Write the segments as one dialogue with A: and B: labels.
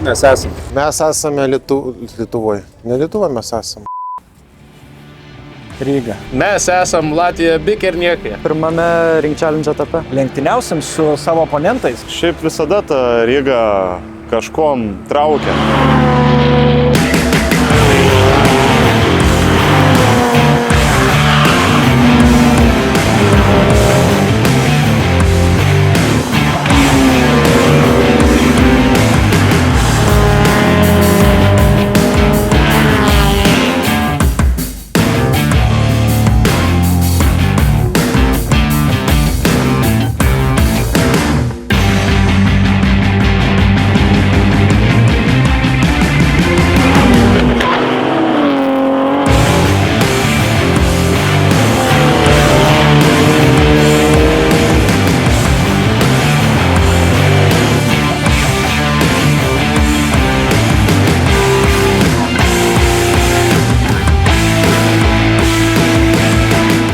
A: mes esame?
B: Mes esame Lietuvoje. Ne Lietuva mes esame.
C: Ryga.
A: Mes esam Latvija Bikerniekė.
C: Pirmame Ring Challenge etape. Lenktyniausim su savo oponentais.
D: Šiaip visada ta Ryga kažkom traukia.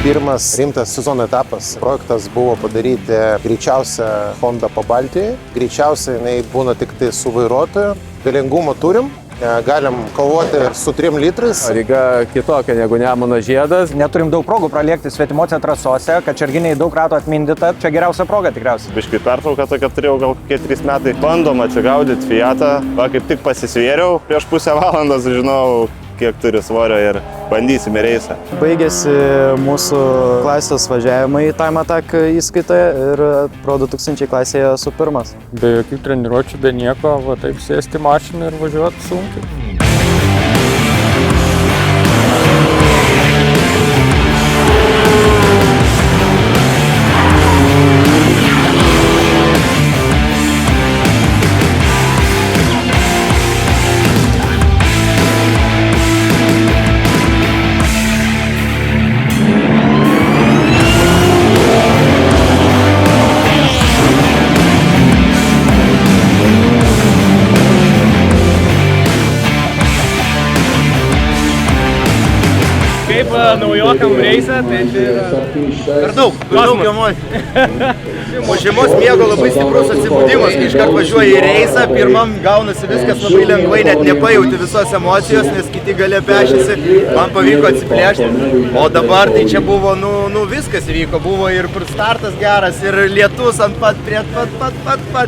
B: Pirmas rimtas sezono etapas. Projektas buvo padaryti greičiausią Honda Pabaltijai. Greičiausiai jinai būna tik tai su vairuotoju. Galingumo turim. Galim kovoti su 3 litrais.
A: Ryga kitokia negu Nemuno žiedas.
C: Neturim daug progų pralėkti svetimose trasose, Kačerginėje daug ratų atmindyta. Čia geriausia proga tikriausiai.
D: Biškai pertrauką tokia turėjau gal kokie 3 metai. Bandom atsigaudyti Fiatą. Va, kaip tik pasisvėriau. Prieš pusę valandos žinau, kiek turi svorio ir bandysime reisą.
C: Baigėsi mūsų klasės važiavimai į Time Attack įskaitoje ir Pro 2000 klasėje esu pirmas.
E: Be jokių treniruočių, be nieko, va taip sėsti mašiną ir važiuoti sunkiai.
F: Kaip naujokam reisą, tai per daug emocijų. Po žiemos miego labai stiprus atsibudimas, kai iškart važiuoji į reisą, pirmam gaunasi viskas labai lengvai, net nepajauti visos emocijos, nes kiti gale pešėsi, man pavyko atsiplėšti. O dabar tai čia buvo, viskas įvyko, buvo ir startas geras, ir lietus ant pat.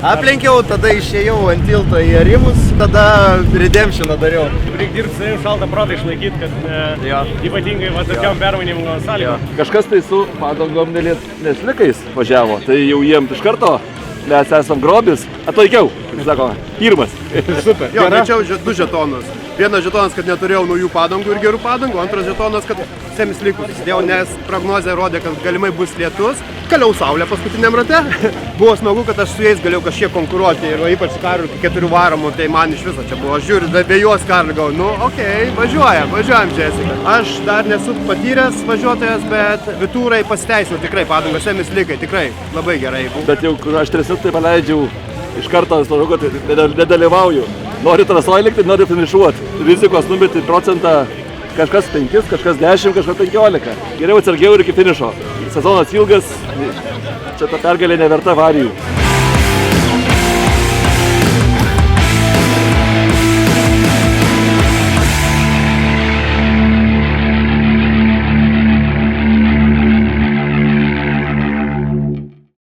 F: Aplenkiau, tada išėjau ant tilto į Arimus, tada redemptioną dariau.
G: Reikia dirbti savim šaltą protą išlaikyti, kad ypatingai tokiam permainimų sąlygom.
H: Kažkas tai su padangom neslikais važiavo, tai jau jiem iš karto mes esam grobis, atlaikiau, kaip sako, pirmas.
F: Super.
I: Jo, mečiau 2 žetonus. Vienas žetonas, kad neturėjau naujų padangų ir gerų padangų, antras žetonas, kad semislikus įsidėjau, nes prognozė rodė, kad galimai bus lietus. Kaliau saulę paskutiniam rate. Buvo smagu, kad aš su jais galėjau kažkiek konkuruoti ir ypač su Karliu 4 varomų, tai man iš viso čia buvo. Aš žiūriu, be juos Karliu gau, okei, važiuojam Jessica. Aš dar nesu patyręs važiuotojas, bet vitūrai pasiteisino tikrai padangos, semislikai, tikrai labai gerai.
H: Bet jau aš 3 tai paleidžiau, iš karto nedalyvauju. Nori trasoje likti, nori finišuoti. Rizikos numeti procentą kažkas 5, kažkas 10, kažkas 15. Geriau atsargiau ir iki finišo. Sezonas ilgas, čia ta pergalė neverta avarijų.